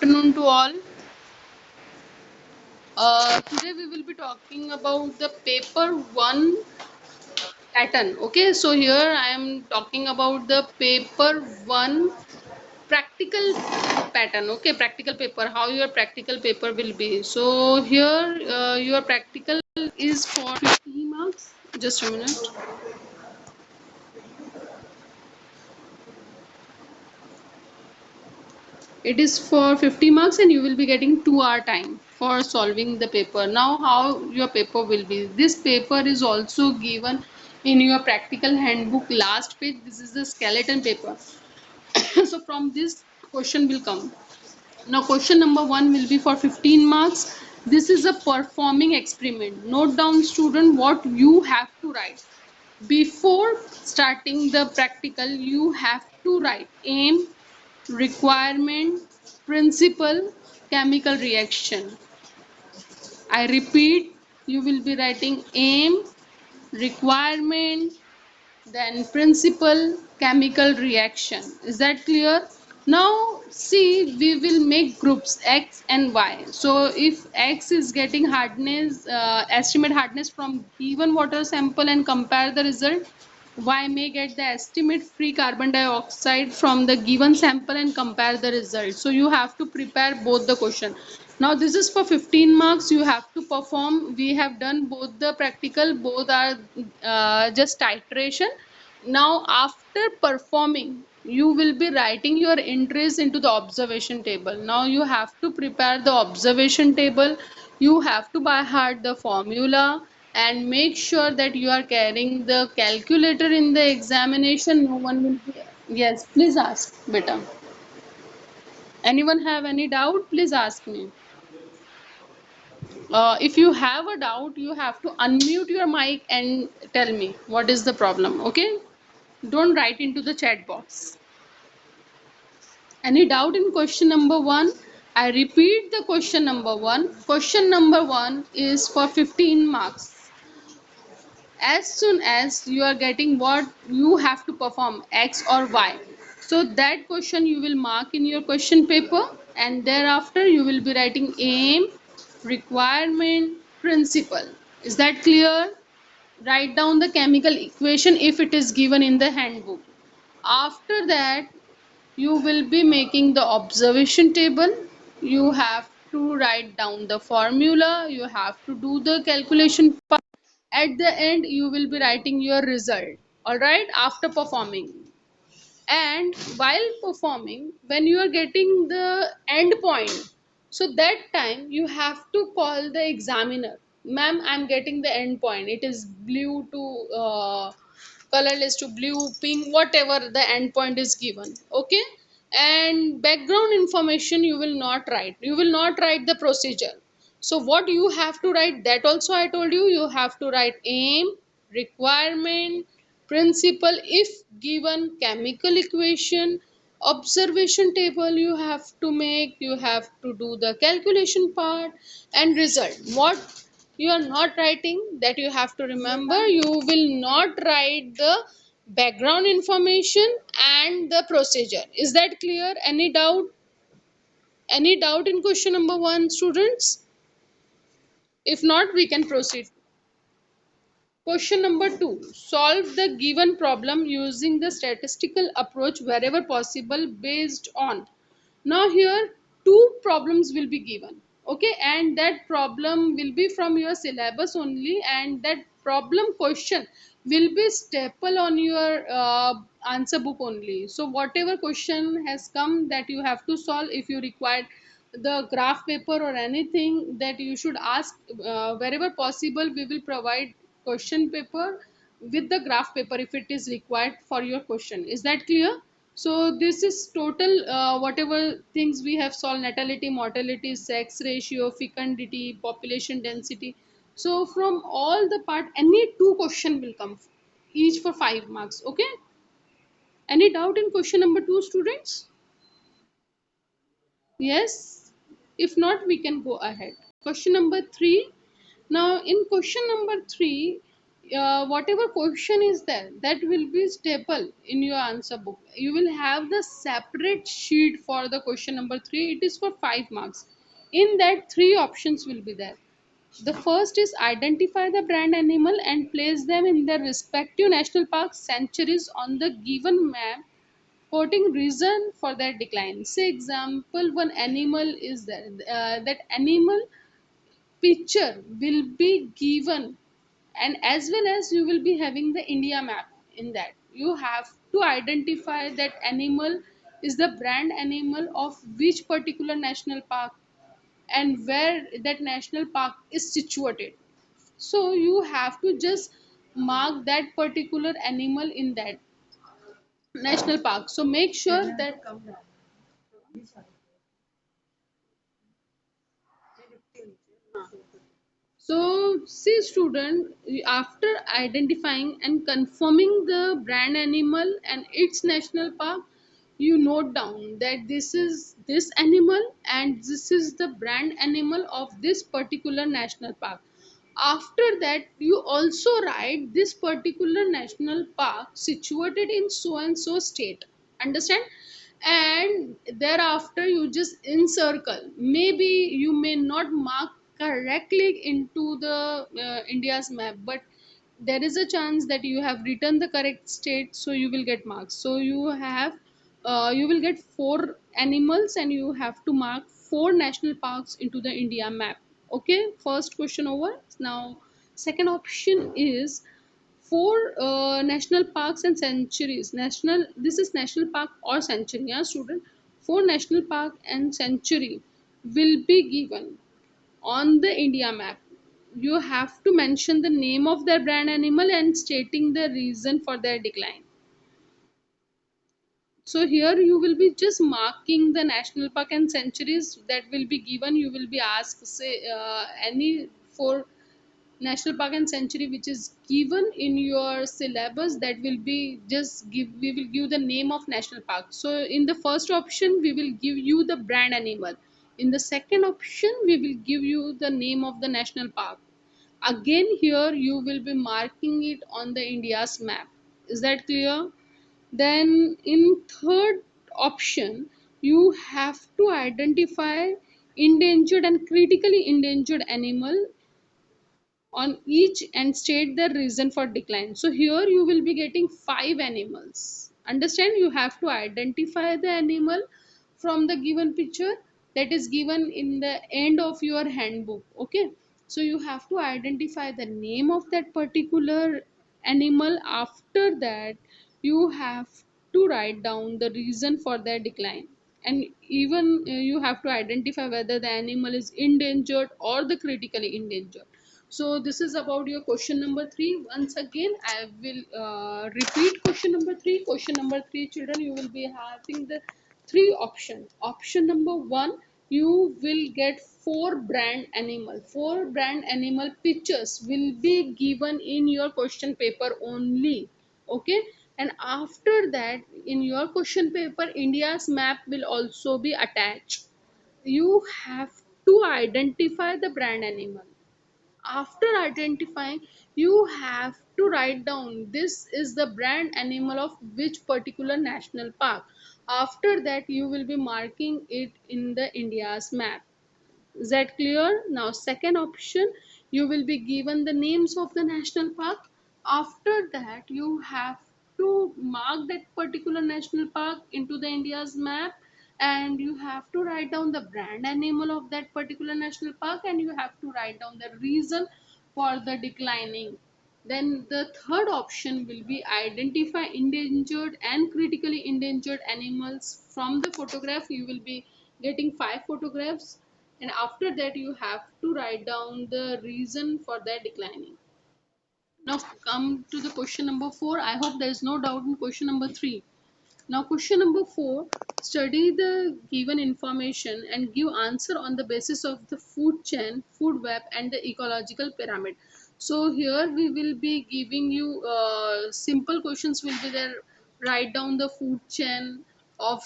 Afternoon to all. Today we will be talking about the paper one pattern. Okay, so here I am talking about the paper one practical pattern. Okay, practical paper. How your practical paper will be. So here your practical is for 50 marks. Just a minute. It is for 50 marks and you will be getting 2 hour time for solving the paper. Now how your paper will be. This paper is also given in your practical handbook last page. This is the skeleton paper. So from this question will come. Now question number 1 will be for 15 marks. This is a performing experiment. Note down student what you have to write. Before starting the practical you have to write aim, requirement, principle, chemical reaction. I repeat, you will be writing aim, requirement, then principle, chemical reaction. Is that clear? Now see, we will make groups X and Y. So if X is getting hardness, estimate hardness from given water sample and compare the result, Y may get the estimate free carbon dioxide from the given sample and compare the result. So you have to prepare both the question. Now this is for 15 marks. You have to perform. We have done both the practical. Both are just titration. Now after performing, you will be writing your entries into the observation table. Now you have to prepare the observation table. You have to by heart the formula and make sure that you are carrying the calculator in the examination. No one will be. Yes, please ask, beta. Anyone have any doubt? Please ask me. If you have a doubt, you have to unmute your mic and tell me what is the problem. Okay? Don't write into the chat box. Any doubt in question number 1? I repeat the question number 1. Question number 1 is for 15 marks. As soon as you are getting what you have to perform, X or Y. So that question you will mark in your question paper and thereafter you will be writing aim, requirement, principle. Is that clear? Write down the chemical equation if it is given in the handbook. After that, you will be making the observation table. You have to write down the formula. You have to do the calculation part. At the end, you will be writing your result. All right, after performing. And while performing, when you are getting the end point, so that time you have to call the examiner. Ma'am, I'm getting the end point. It is blue to colorless to blue, pink, whatever the end point is given. Okay, and background information you will not write. You will not write the procedure. So what you have to write, that also I told you, you have to write aim, requirement, principle if given, chemical equation, observation table you have to make, you have to do the calculation part, and result. What you are not writing, that you have to remember, you will not write the background information and the procedure. Is that clear? Any doubt? Any doubt in question number 1, students? If not, we can proceed. Question number 2. Solve the given problem using the statistical approach wherever possible based on. Now here two problems will be given. Okay, and that problem will be from your syllabus only, and that problem question will be staple on your answer book only. So whatever question has come that you have to solve, if you require the graph paper or anything that you should ask, wherever possible we will provide question paper with the graph paper if it is required for your question. Is that clear? So this is total whatever things we have solved: natality, mortality, sex ratio, fecundity, population density. So from all the part, any two question will come, each for 5 marks. Okay, any doubt in question number 2, students? Yes, if not we can go ahead. Question number 3. Now in question number 3, whatever question is there, that will be staple in your answer book. You will have the separate sheet for the question number 3. It is for 5 marks. In that, 3 options will be there. The first is identify the brand animal and place them in their respective national parks sanctuaries on the given map, quoting reason for their decline. Say example, one animal is there, that animal picture will be given, and as well as you will be having the India map. In that, you have to identify that animal is the brand animal of which particular national park and where that national park is situated. So you have to just mark that particular animal in that national park. So make sure that. So, see, student, after identifying and confirming the brand animal and its national park, you note down that this is this animal and this is the brand animal of this particular national park. After that, you also write this particular national park situated in so and so state. Understand? And thereafter you just encircle. Maybe you may not mark correctly into the India's map, but there is a chance that you have written the correct state, so you will get marks. So you will get 4 animals and you have to mark 4 national parks into the India map. Okay, first question over. Now second option is 4 national parks and sanctuaries. National, this is national park or sanctuary, yeah, student. 4 national park and sanctuary will be given on the India map. You have to mention the name of their brand animal and stating the reason for their decline. So here you will be just marking the national park and sanctuaries that will be given. You will be asked, say, any 4 national park and sanctuary which is given in your syllabus, that will be just give, we will give the name of national park. So in the first option we will give you the brand animal, in the second option we will give you the name of the national park. Again here you will be marking it on the India's map. Is that clear? Then in third option you have to identify endangered and critically endangered animal on each and state the reason for decline. So here you will be getting 5 animals. Understand? You have to identify the animal from the given picture that is given in the end of your handbook. Okay, so you have to identify the name of that particular animal. After that you have to write down the reason for their decline, and even you have to identify whether the animal is endangered or the critically endangered. So this is about your question number 3. Once again, I will repeat question number 3. Question number 3, children, you will be having the 3 options. Option number 1, you will get 4 brand animal. 4 brand animal pictures will be given in your question paper only. Okay, and after that in your question paper, India's map will also be attached. You have to identify the brand animal. After identifying, you have to write down this is the brand animal of which particular national park. After that you will be marking it in the India's map. Is that clear? Now second option, you will be given the names of the national park. After that you have to mark that particular national park into the India's map, and you have to write down the brand animal of that particular national park, and you have to write down the reason for the declining. Then the third option will be identify endangered and critically endangered animals. From the photograph you will be getting 5 photographs, and after that you have to write down the reason for their declining. Now come to the question number 4. I hope there is no doubt in question number 3. Now question number 4, study the given information and give answer on the basis of the food chain, food web and the ecological pyramid. So here we will be giving you simple questions will be there. Write down the food chain of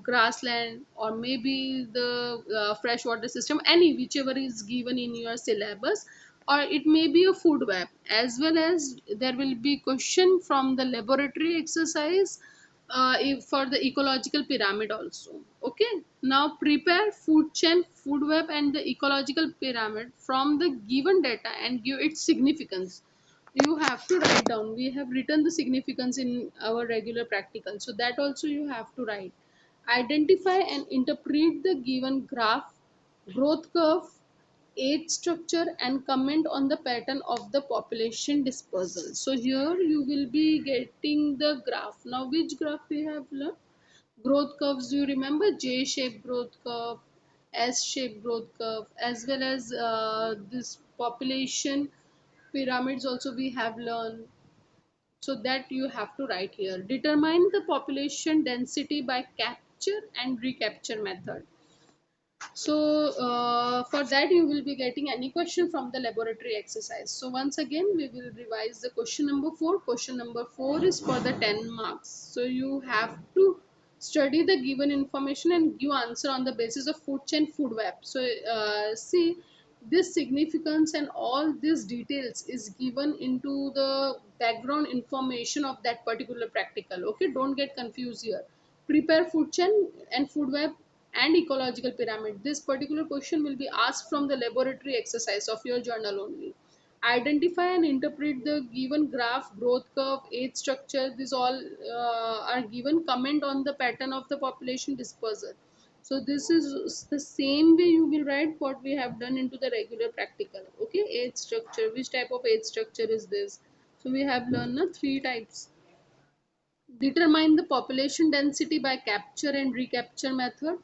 grassland, or maybe the freshwater system, any whichever is given in your syllabus. or it may be a food web, as well as there will be question from the laboratory exercise for the ecological pyramid also. Okay, now prepare food chain, food web and the ecological pyramid from the given data and give its significance. You have to write down. We have written the significance in our regular practical, so that also you have to write. Identify and interpret the given graph, growth curve, age structure and comment on the pattern of the population dispersal. So here you will be getting the graph. Now which graph we have learned? Growth curves. Do you remember J-shaped growth curve, S-shaped growth curve, as well as this population pyramids also we have learned. So that you have to write here. Determine the population density by capture and recapture method. So for that you will be getting any question from the laboratory exercise. So once again we will revise the question number 4. Question number 4 is for the 10 marks. So you have to study the given information and give answer on the basis of food chain, food web. So see, this significance and all these details is given into the background information of that particular practical. Okay, don't get confused here. Prepare food chain and food web and ecological pyramid. This particular question will be asked from the laboratory exercise of your journal only. Identify and interpret the given graph, growth curve, age structure. These all are given. Comment on the pattern of the population dispersal. So this is the same way you will write what we have done into the regular practical. Okay, age structure. Which type of age structure is this? So we have learned three types. Determine the population density by capture and recapture method.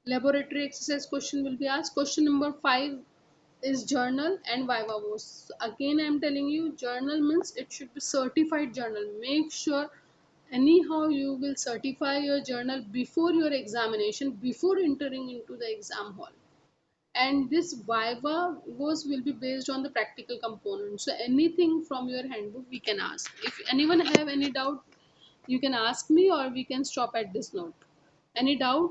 Laboratory exercise question will be asked. Question number 5 is journal and viva voce. Again, I am telling you, journal means it should be certified journal. Make sure anyhow you will certify your journal before your examination, before entering into the exam hall. And this viva voce will be based on the practical component. So anything from your handbook we can ask. If anyone have any doubt, you can ask me or we can stop at this note. Any doubt?